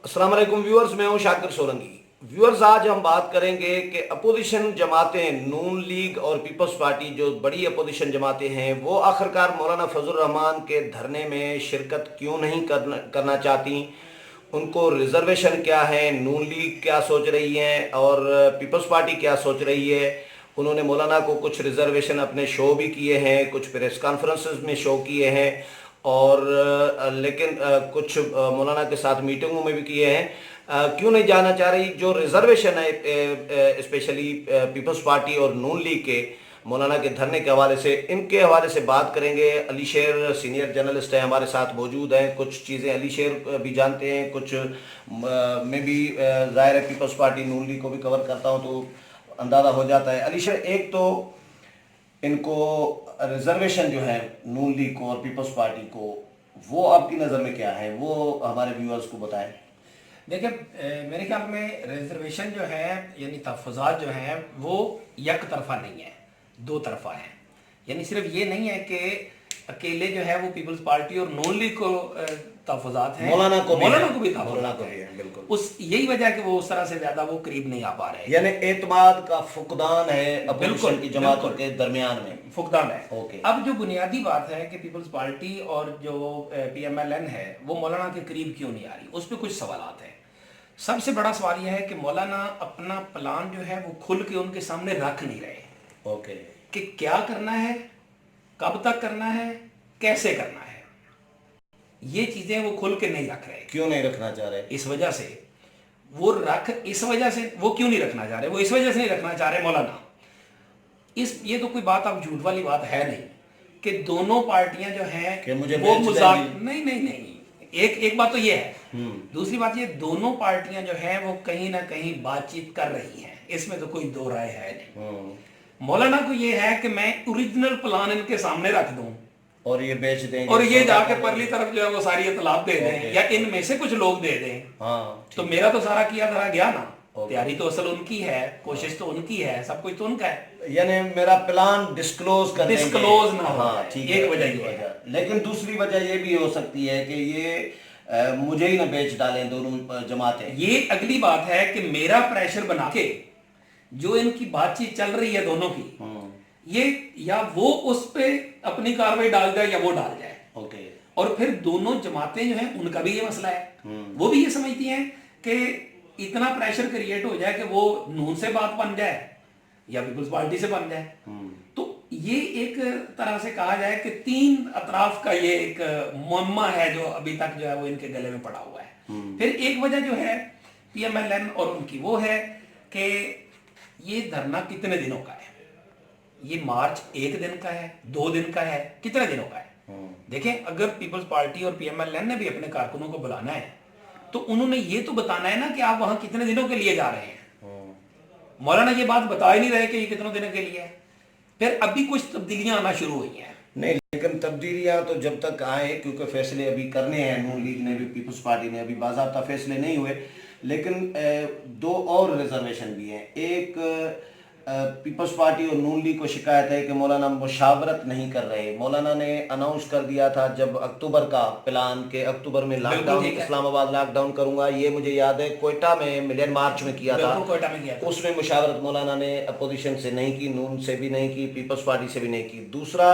अस्सलाम वालेकुम व्यूअर्स, मैं हूं शाकिर सोलंकी। व्यूअर्स, आज हम बात करेंगे कि अपोजिशन जमातें नून लीग और पीपल्स पार्टी जो बड़ी अपोजिशन जमातें हैं वो आखिरकार मौलाना फजल रहमान के धरने में शिरकत क्यों नहीं करना चाहती। उनको रिजर्वेशन क्या है, नून लीग क्या सोच रही है और पीपल्स पार्टी क्या सोच रही है। उन्होंने मौलाना को कुछ रिजर्वेशन अपने शो भी किए हैं, कुछ प्रेस कॉन्फ्रेंसेस में शो किए हैं और लेकिन कुछ मौलाना के साथ मीटिंगों में भी किए हैं। क्यों नहीं जाना चाह रही जो रिजर्वेशन है, स्पेशली पीपल्स पार्टी और नून लीग के मौलाना के धरने के हवाले से, इनके हवाले से बात करेंगे। अली शेर सीनियर जर्नलिस्ट हैं, हमारे साथ मौजूद हैं। कुछ चीज़ें अली शेर भी जानते हैं, कुछ मैं भी ज़ाहिर है पीपल्स पार्टी नून लीग को भी कवर करता हूं तो अंदाज़ा हो जाता है। अली शेर, एक तो इनको रिजर्वेशन जो है नून लीग को और पीपल्स पार्टी को, वो आपकी नज़र में क्या है, वो हमारे व्यूअर्स को बताएं। देखिए, मेरे ख्याल में रिजर्वेशन जो है यानी तहफ़्फ़ुज़ात जो हैं वो एक तरफा नहीं है, दो तरफा है। यानी सिर्फ ये नहीं है कि अकेले जो है वो पीपल्स पार्टी और नून लीग को तहफ़्फ़ुज़ात हैं, मौलाना को भी तहफ़्फ़ुज़ात है, हैं। बिल्कुल। उस यही वजह है कि वो उस तरह से ज़्यादा वो करीब नहीं आ पा रहे, यानी एतमाद का फुकदान है अपोजिशन की जमातों बिल्कुल के दरमियान में। फुकदान है। ओके। अब जो बुनियादी बात है कि पीपल्स पार्टी और जो PMLN है वो मौलाना के करीब क्यों नहीं आ रही, उस पर कुछ सवालात हैं। सबसे बड़ा सवाल यह है कि मौलाना अपना प्लान जो है वो खुल के उनके सामने रख नहीं रहे। ओके। कि क्या करना है, कब तक करना है, कैसे करना है, ये चीजें वो खुल के नहीं रख रहे। क्यों नहीं रखना चाह रहे? इस वजह से वो क्यों नहीं रखना चाह रहे, वो इस वजह से नहीं रखना चाह रहे मौलाना। ये तो कोई बात अब झूठ वाली बात है नहीं कि दोनों पार्टियां जो हैं कि मुझे वो बेच मजाक देंगी। नहीं। एक बात तो ये है। दूसरी बात ये, दोनों पार्टियां जो हैं वो कहीं ना कहीं बातचीत कर रही हैं, इसमें तो कोई दो राय है नहीं। मौलाना को ये है कि मैं ओरिजिनल प्लान इनके सामने रख दूं और ये बेच देंगे और ये जाके परली तरफ जो है वो सारी इतलाब दे दें या इनमें से कुछ लोग दे दें। हाँ, तो मेरा तो सारा किया धरा गया ना। तैयारी तो असल उनकी है, कोशिश तो उनकी है, सब कुछ तो उनका है। यानी मेरा प्लान डिस्क्लोज कर देंगे। डिस्क्लोज ना हो। हाँ, ठीक है। एक वजह ये है। लेकिन दूसरी वजह ये भी हो सकती है कि ये मुझे ही ना बेच डालें दोनों जमातें। ये अगली बात है कि मेरा प्रेशर बना के जो इनकी बातचीत चल रही है दोनों की, ये या वो उस पे अपनी कार्रवाई डाल जाए या वो डाल जाए। ओके। और फिर दोनों जमातें जो हैं उनका भी ये मसला है। वो भी ये समझती हैं कि इतना प्रेशर क्रिएट हो जाए कि वो नून से बात बन जाए या पीपल्स पार्टी से बन जाए। तो ये एक तरह से कहा जाए कि तीन अतराफ का ये एक मुअम्मा है जो अभी तक जो है वो इनके गले में पड़ा हुआ है। फिर एक वजह जो है PMLN और उनकी वो है कि ये धरना कितने दिनों का है। ये मार्च 1 दिन का है, 2 दिन का है, कितने दिनों का है। देखें, अगर पीपल्स पार्टी और PMLN ने भी अपने कारकुनों को बुलाना है तो उन्होंने ये तो बताना है ना कि आप वहां कितने दिनों के लिए जा रहे हैं। मौलाना ये बात बता ही नहीं रहे कि ये कितने दिनों के लिए है। फिर अभी कुछ तब्दीलियां आना शुरू हुई हैं। नहीं, लेकिन तब्दीलियां तो जब तक आए, क्योंकि फैसले अभी करने हैं, नून लीग ने भी पीपल्स पार्टी ने अभी बाज़ाब्ता फैसले नहीं हुए। लेकिन दो और रिजर्वेशन भी हैं। एक पीपल्स पार्टी और नून लीग को शिकायत है कि मौलाना मुशावरत नहीं कर रहे। मौलाना ने अनाउंस कर दिया था जब अक्टूबर का प्लान के अक्टूबर में लॉकडाउन, इस्लामाबाद लॉकडाउन करूंगा, ये मुझे याद है कोयटा में मिलियन मार्च में किया था। कोयटा में किया था। उसमें मुशावरत मौलाना ने अपोजिशन से नहीं की, नून से भी नहीं की, पीपल्स पार्टी से भी नहीं की। दूसरा,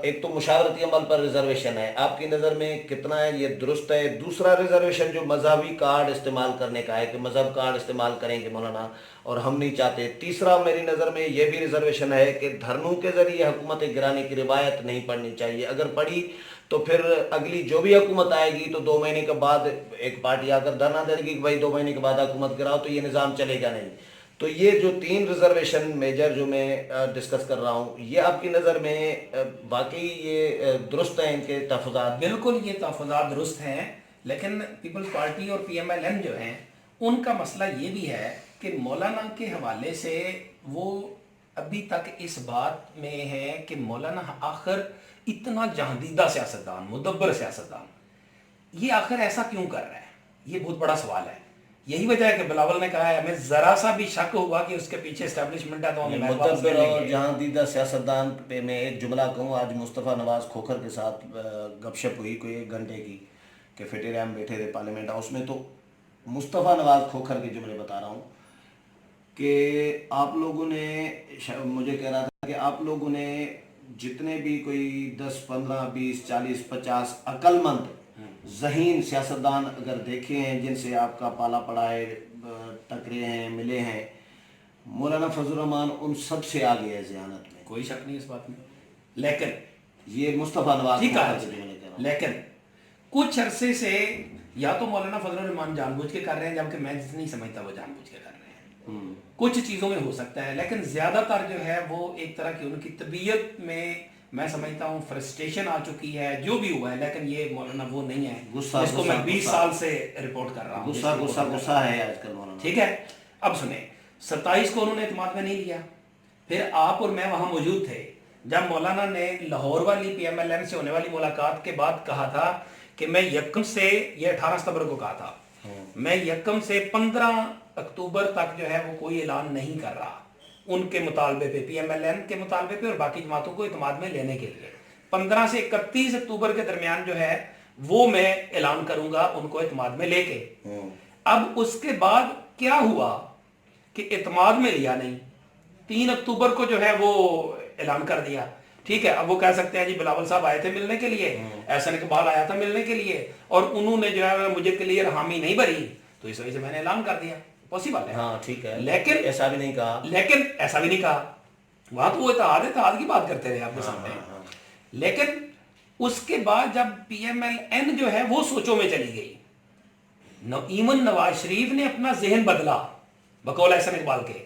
एक तो मुशावरती अमल पर रिजर्वेशन है, आपकी नज़र में कितना है, ये दुरुस्त है? दूसरा रिजर्वेशन जो मजहबी कार्ड इस्तेमाल करने का है कि मजहब कार्ड इस्तेमाल करेंगे मौलाना, और हम नहीं चाहते। तीसरा मेरी नज़र में ये भी रिजर्वेशन है कि धरनों के जरिए हुकूमत गिराने की रिवायत नहीं पड़नी चाहिए। अगर पड़ी तो फिर अगली जो भी हुकूमत आएगी तो 2 महीने के बाद एक पार्टी आकर धरना देगी कि भाई 2 महीने के बाद हुकूमत गिराओ, तो ये निज़ाम चलेगा नहीं। तो ये जो 3 रिजर्वेशन मेजर जो मैं डिस्कस कर रहा हूँ, ये आपकी नज़र में वाकई ये दुरुस्त है, इनके तहफ़्फ़ुज़ात? बिल्कुल ये तहफ़्फ़ुज़ात दुरुस्त हैं, लेकिन पीपल्स पार्टी और PMLN जो हैं उनका मसला ये भी है कि मौलाना के हवाले से वो अभी तक इस बात में है कि मौलाना आखिर इतना जहांदीदा सियासतदान, मुदब्बर सियासतदान, ये आखिर ऐसा क्यों कर रहा है, ये बहुत बड़ा सवाल है। यही वजह है कि बिलावल ने कहा है हमें जरा सा भी शक होगा कि उसके पीछे एस्टेब्लिशमेंट है तो हमें मुदब्बिर और जहांदीदा सियासतदान पे मैं एक जुमला कहूँ। आज मुस्तफ़ा नवाज खोखर के साथ गपशप हुई कोई 1 घंटे की, कैफेटेरिया में बैठे थे पार्लियामेंट हाउस में, तो मुस्तफ़ा नवाज खोखर के जुमले बता रहा हूँ कि आप लोगों ने, मुझे कह रहा था कि आप लोगों ने जितने भी कोई 10, 15, 20, 40, 50 अक्लमंद ज़हीन सियासतदान अगर देखे हैं जिनसे आपका पाला पड़ा है, टकरे हैं, मिले हैं, मौलाना फजल रहमान उन सब से आगे है ज़ियानत में, कोई शक नहीं इस बात में। लेकिन ये मुस्तफ़ा नवाज ठीक खोखर के है, जुमले कह रहा हूँ। लेकिन कुछ अरसे से या तो मौलाना फजल रहमान जानबूझ के कर रहे हैं, जबकि मैं नहीं समझता वो जानबूझ के कर रहे हैं। कुछ चीज़ों में हो सकता है, लेकिन ज़्यादातर जो है वो एक तरह की उनकी तबीयत में मैं समझता हूँ फ्रस्ट्रेशन आ चुकी है, जो भी हुआ है। लेकिन ये मौलाना वो नहीं है जिसको मैं 20 साल से रिपोर्ट कर रहा हूँ। गुस्सा है आजकल मौलाना। ठीक है, अब सुने, 27 को उन्होंने एतमाद में नहीं लिया। फिर आप और मैं वहाँ मौजूद थे जब मौलाना ने लाहौर वाली PMLN से होने वाली मुलाकात के बाद कहा था कि मैं यकम से, ये 18 सितंबर को कहा था, मैं यकम से 15 अक्टूबर तक जो है वो कोई ऐलान नहीं कर रहा उनके मुतालबे पे, PMLN के मुतालबे पे और बाकी जमातों को इत्माद में लेने के लिए। 15 से 31 अक्टूबर के दरमियान जो है वो मैं ऐलान करूंगा उनको इत्माद में लेके। अब उसके बाद क्या हुआ कि इत्माद में लिया नहीं, 3 अक्टूबर को जो है वो ऐलान कर दिया। ठीक है, अब वो कह सकते हैं जी बिलावल साहब आए थे मिलने के लिए, एहसन इकबाल आया था मिलने के लिए और उन्होंने जो है मुझे क्लियर हामी नहीं भरी, तो इस वजह से मैंने ऐलान कर दिया। पॉसिबल है, हाँ ठीक है, लेकिन ऐसा भी नहीं कहा। वहां तो वो इत्तेहाद की बात करते रहे आपके सामने। लेकिन उसके बाद जब PMLN जो है वो सोचों में चली गई, ईमन नवाज शरीफ ने अपना जहन बदला बकौल एहसन इकबाल के,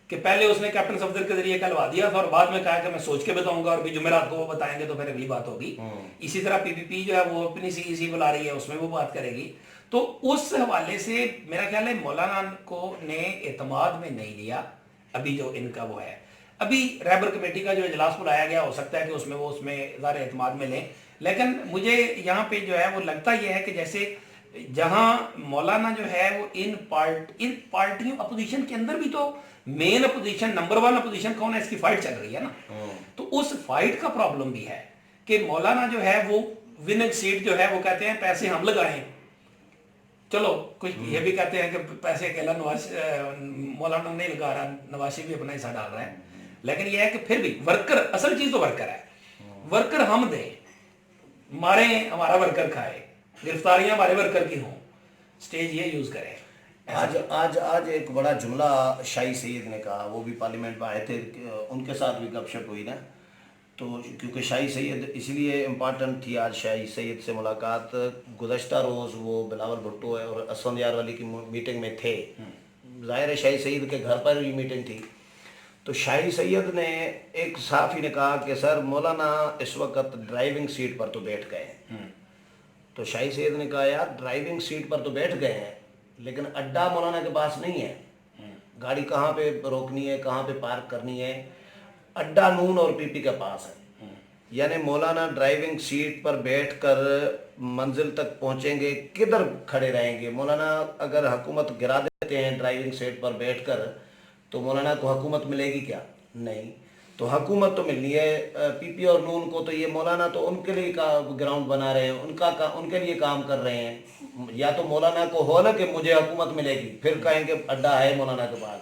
कि पहले उसने कैप्टन सफदर के जरिए कहलवा दिया था और बाद में कहा कि मैं सोच के बताऊंगा और भी जुमेरात को वो बताएंगे तो फिर अगली बात होगी। इसी तरह PPP जो है वो अपनी CEC बुला रही है, उसमें वो बात करेगी। तो उस हवाले से मेरा ख्याल है मौलाना को ने एतमाद में नहीं लिया। अभी जो इनका वो है, अभी रहबर कमेटी का जो इजलास बुलाया गया, हो सकता है कि उसमें वो उसमें ज़ाहिर एतमाद में लें। लेकिन मुझे यहाँ पे जो है वो लगता यह है कि जैसे जहां मौलाना जो है वो इन पार्टियों अपोजिशन के अंदर भी तो मेन अपोजिशन, नंबर 1 अपोजिशन कौन है, इसकी फाइट चल रही है ना। तो उस फाइट का प्रॉब्लम भी है कि मौलाना जो है वो विनिंग सीट जो है वो कहते हैं पैसे हम लगाएं, चलो कुछ ये भी कहते हैं कि पैसे अकेला मौलाना नहीं लगा रहा, नवाज शरीफ भी अपना हिस्सा डाल रहा है। लेकिन यह है कि फिर भी वर्कर, असल चीज तो वर्कर है, वर्कर हम दें, मारे हमारा वर्कर खाए, गिरफ्तारियां हमारे वर्कर की हों, स्टेज ये यूज करें। आज एक बड़ा जुमला शाही सैयद ने कहा, वो भी पार्लियामेंट में आए थे, उनके साथ भी गपशप हुई ना, तो क्योंकि शाही सैयद इसलिए इम्पॉर्टेंट थी आज शाही सैयद से मुलाकात, गुज़श्ता रोज़ वो बिलावल भुट्टो है और असफंद यार वाली की मीटिंग में थे, ज़ाहिर है शाही सैयद के घर पर ही मीटिंग थी। तो शाही सैयद ने एक सहाफ़ी ने कहा कि सर मौलाना इस वक्त ड्राइविंग सीट पर तो बैठ गए हैं। तो शाही सैयद ने कहा यार ड्राइविंग सीट पर तो बैठ गए हैं, लेकिन अड्डा मौलाना के पास नहीं है, गाड़ी कहाँ पे रोकनी है, कहाँ पे पार्क करनी है, अड्डा नून और PP के पास है। यानी मौलाना ड्राइविंग सीट पर बैठकर मंजिल तक पहुंचेंगे, किधर खड़े रहेंगे? मौलाना अगर हुकूमत गिरा देते हैं ड्राइविंग सीट पर बैठकर, तो मौलाना को हुकूमत मिलेगी क्या? नहीं। तो हुकूमत तो मिलनी है PP और नून को, तो ये मौलाना तो उनके लिए का ग्राउंड बना रहे हैं, उनके लिए काम कर रहे हैं। या तो मौलाना को हो ना कि मुझे हुकूमत मिलेगी, फिर कहेंगे अड्डा है मौलाना के पास,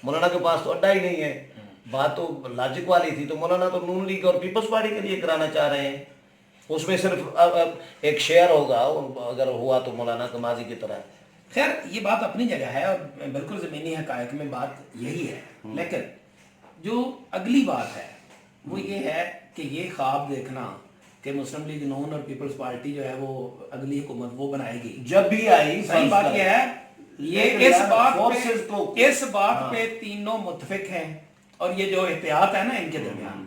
मौलाना के पास तो अड्डा ही नहीं है। बात तो लॉजिक वाली थी, तो मौलाना तो नून लीग और पीपल्स पार्टी के लिए कराना चाह रहे हैं, उसमें सिर्फ अब एक शेयर होगा, अगर हुआ तो मौलाना का माजी की तरह। खैर ये बात अपनी जगह है और बिल्कुल ज़मीनी हक़ाइक़ में बात यही है। लेकिन जो अगली बात है वो ये है कि ये ख्वाब देखना कि मुस्लिम लीग नून और पीपल्स पार्टी जो है वो अगली हुकूमत वो बनाएगी, जब भी आई, सही बात यह है, ये इस बात पे तीनों मुत्तफिक हैं। और ये जो एहतियात है ना इनके दरमियान,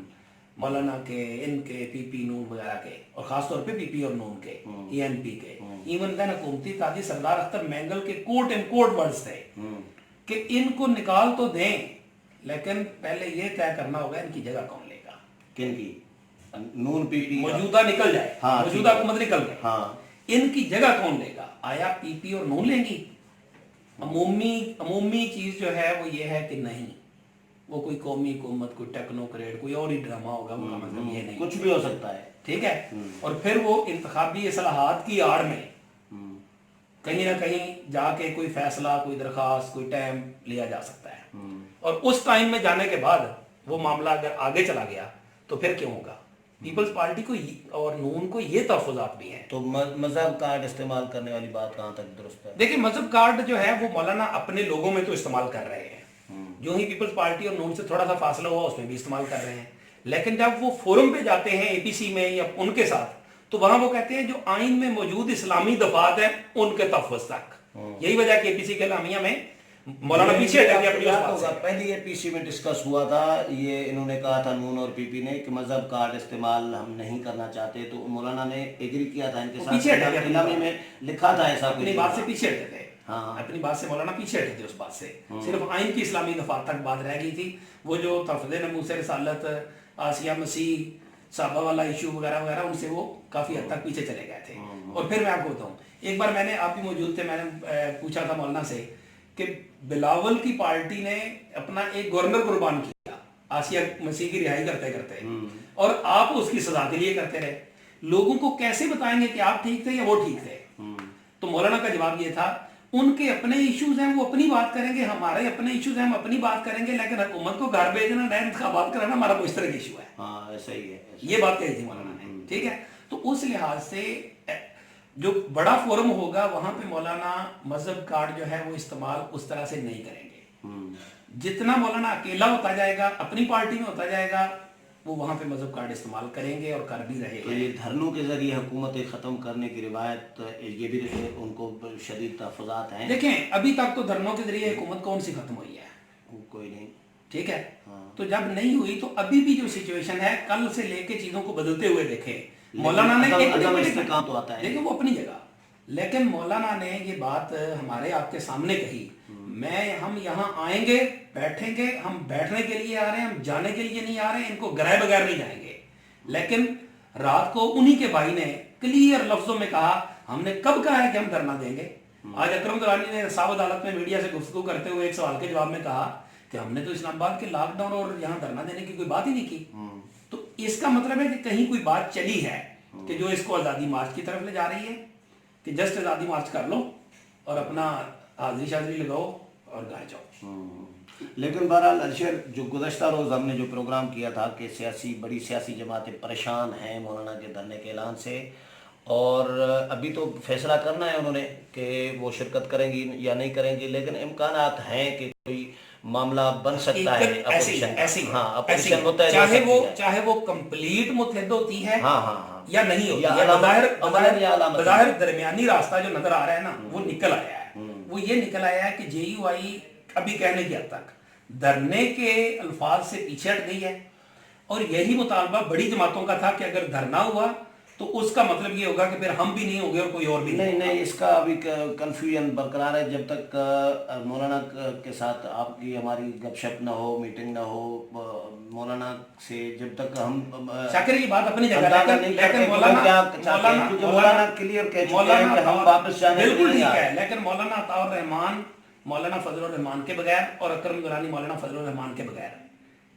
मौलाना के, इनके, PP नून वगैरह के, और खासतौर पे PP और नून के, ENP के, इवन देन हुकूमती ताजी सरदार अख्तर मैंगल के कोट इम्पोर्ट वर्ड्स थे कि इनको निकाल तो दें, लेकिन पहले ये तय करना होगा इनकी जगह कौन लेगा। किनकी? नून PP मौजूदा निकल जाए, हाँ, मौजूदा हुकूमत निकल गए, हाँ, इनकी जगह कौन लेगा? आया PP और नून लेंगी? अमूमी चीज जो है वो ये है कि नहीं, वो कोई कौमी हुकूमत, कोई टेक्नोक्रेट, कोई और ही ड्रामा होगा, वो मतलब ये नहीं, कुछ भी हो सकता है। ठीक है। और फिर वो इंतखाबी इस्लाहात की आड़ में कहीं ना कहीं जाके कोई फैसला, कोई दरखास्त, कोई टाइम लिया जा सकता है। और उस टाइम में जाने के बाद वो मामला अगर आगे चला गया तो फिर क्यों होगा? पीपल्स पार्टी को और नून को ये तहफ़्फ़ुज़ात भी हैं। तो मजहब कार्ड इस्तेमाल करने वाली बात कहाँ तक दुरुस्त है? देखिए, मजहब कार्ड जो है वो मौलाना अपने लोगों में तो इस्तेमाल कर रहे हैं, जो ही पीपल्स पार्टी और नून से थोड़ा सा फासला हुआ उसमें भी इस्तेमाल कर रहे हैं। लेकिन जब वो फोरम पे जाते हैं एपीसी में या उनके साथ, तो वहां वो कहते हैं जो आइन में मौजूद इस्लामी दफात हैं उनके तहफ़्फ़ुज़ तक। यही वजह कि एपीसी के लामिया में मौलाना पीछे हटे थे अपनी उस बात से। पहली एपीसी में डिस्कस हुआ था, ये इन्होंने कहा था नून और पीपी ने कि मजहब कार्ड इस्तेमाल हम नहीं करना चाहते, तो मौलाना ने एग्री किया था इनके साथ, पीछे हटे थे, इलामी में लिखा था ऐसा, अपनी बात से पीछे हटे थे। हाँ। अपनी बात से मौलाना पीछे हटे थे उस बात से, सिर्फ आइन की इस्लामी दफात तक बात रह गई थी। वो जो तफदे नमूस रिसालत, आसिया मसीह साहबा वाला इशू वगैरह वगैरह, उनसे वो काफी हद तक पीछे चले गए थे। और फिर मैं आपको बताऊं, एक बार मैंने, आप भी मौजूद थे, मैंने पूछा था मौलाना से कि बिलावल की पार्टी ने अपना एक गवर्नर कुर्बान किया आसिया मसीह की रिहाई करते करते, और आप उसकी सजा के लिए करते रहे। लोगों को कैसे बताएंगे कि आप ठीक थे या वो ठीक थे? तो मौलाना का जवाब ये था, उनके अपने इश्यूज हैं, वो अपनी बात करेंगे, हमारे अपने इश्यूज हैं, हम अपनी बात करेंगे, लेकिन हुकूमत को घर भेजना, नए इंतखाबात कराना हमारा कोई इस तरह का इशू है। हाँ, ऐसा ही है। ये बात कही थी मौलाना ने, ठीक है। तो उस लिहाज से जो बड़ा फोरम होगा वहां पे मौलाना मजहब कार्ड जो है वो इस्तेमाल उस तरह से नहीं करेंगे। जितना मौलाना अकेला होता जाएगा, अपनी पार्टी में होता जाएगा, वो वहां पे मजहब कार्ड इस्तेमाल करेंगे और कर भी रहे तो ये धरनों के जरिए हुकूमतें ख़त्म करने की रिवायत, ये भी उनको शदीद तहफ़्फ़ुज़ात हैं। देखें, अभी तक तो धरनों के जरिए हुकूमत कौन सी खत्म हुई है? कोई नहीं, ठीक है। हाँ। तो जब नहीं हुई तो अभी भी जो सिचुएशन है, कल से लेके चीजों को बदलते हुए देखे मौलाना ने काम तो आता है, देखिए वो अपनी जगह, लेकिन मौलाना ने ये बात हमारे आपके सामने कही, हम यहाँ आएंगे, बैठेंगे, हम बैठने के लिए आ रहे हैं, हम जाने के लिए नहीं आ रहे हैं, इनको गिराए बगैर नहीं जाएंगे। लेकिन रात को उन्हीं के भाई ने क्लियर लफ्जों में कहा, हमने कब कहा है कि हम धरना देंगे? आज अकरम दुरानी ने साव अदालत में मीडिया से गुफ्तगू करते हुए एक सवाल के जवाब में कहा कि हमने तो इस्लामाबाद के लॉकडाउन और यहाँ धरना देने की कोई बात ही नहीं की। तो इसका मतलब है कि कहीं कोई बात चली है कि जो इसको आज़ादी मार्च की तरफ ले जा रही है, कि जस्ट आज़ादी मार्च कर लो और अपना हाजिरी शाजरी लगाओ और घर जाओ। लेकिन बहरहाल अरशद, जो गुज़श्ता रोज़ हमने जो प्रोग्राम किया था कि बड़ी सियासी जमातें परेशान हैं मौलाना के धरने के ऐलान से, और अभी तो फैसला करना है उन्होंने कि वो शिरकत करेंगी या नहीं करेंगी, लेकिन इम्कानात हैं कि कोई मामला बन सकता है। चाहे वो कंप्लीट मुतहद होती है, हाँ, या नहीं होती है, बज़ाहिर दरमियानी रास्ता जो नजर आ रहा है ना, वो निकल आया है। वो ये निकल आया है कि जेयूआई अभी कहने की हद तक धरने के अल्फाज से पीछे हट गई है, और यही मुतालबा बड़ी जमातों का था कि अगर धरना हुआ तो उसका मतलब ये होगा कि फिर हम भी नहीं होंगे और कोई और भी नहीं, इसका अभी कंफ्यूजन बरकरार है। जब तक मौलाना के साथ आपकी हमारी गपशप ना हो, मीटिंग ना हो मौलाना से, जब तक हम शाकिर की बात अपनी जगह, लेकिन मौलाना क्लियर कह चुके हैं कि हम वापस जाने बिल्कुल ठीक है, लेकिन मौलाना अताउर रहमान मौलाना फजलुर रहमान के बगैर और अकरम दुरानी मौलाना फजलुर रहमान के बगैर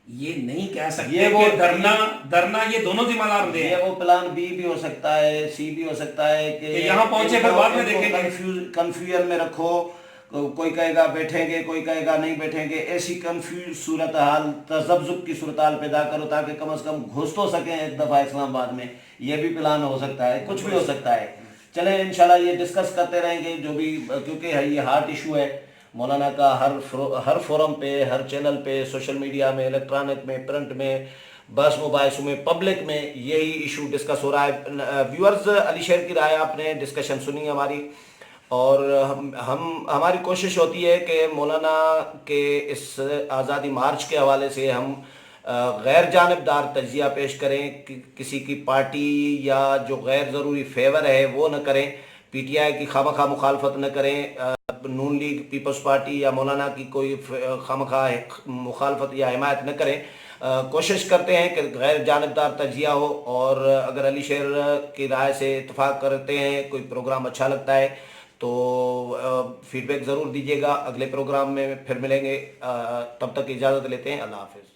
ये नहीं कह सकते ये वो धरना ये दोनों जिम्मेदार होते हैं। ये वो प्लान बी भी हो सकता है, सी भी हो सकता है कि यहाँ पहुंचे फिर बाद में देखेंगे। कंफ्यूजन में रखो, कोई कहेगा बैठेंगे, कोई कहेगा नहीं बैठेंगे, ऐसी कंफ्यूज सूरत हाल, तज़ब्ज़ुब की सूरत हाल पैदा करो ताकि कम से कम घुस तो सकें एक दफ़ा इस्लामाबाद में। ये भी प्लान हो सकता है, कुछ भी हो सकता है। चले इंशाल्लाह ये डिस्कस करते रहेंगे जो भी, क्योंकि ये हार्ट इशू है मौलाना का। हर फोरम पे, हर चैनल पे, सोशल मीडिया में, इलेक्ट्रॉनिक में, प्रिंट में, बस मोबाइल में, पब्लिक में यही इशू डिस्कस हो रहा है। व्यूअर्स, अली शेर की राय आपने डिस्कशन सुनी हमारी, और हमारी कोशिश होती है कि मौलाना के इस आज़ादी मार्च के हवाले से हम गैर जानिबदार तज्जिया पेश करें, किसी की पार्टी या जो गैर ज़रूरी फेवर है वो न करें, पीटीआई की खामखा मुखालफत न करें, नून लीग, पीपल्स पार्टी या मौलाना की कोई खामखा मुखालफत या हिमायत न करें। कोशिश करते हैं कि गैर जानिबदार तज्जिया हो, और अगर अली शेर की राय से इत्तेफाक करते हैं, कोई प्रोग्राम अच्छा लगता है तो फीडबैक ज़रूर दीजिएगा। अगले प्रोग्राम में फिर मिलेंगे, तब तक इजाज़त लेते हैं। अल्लाह हाफ़िज़।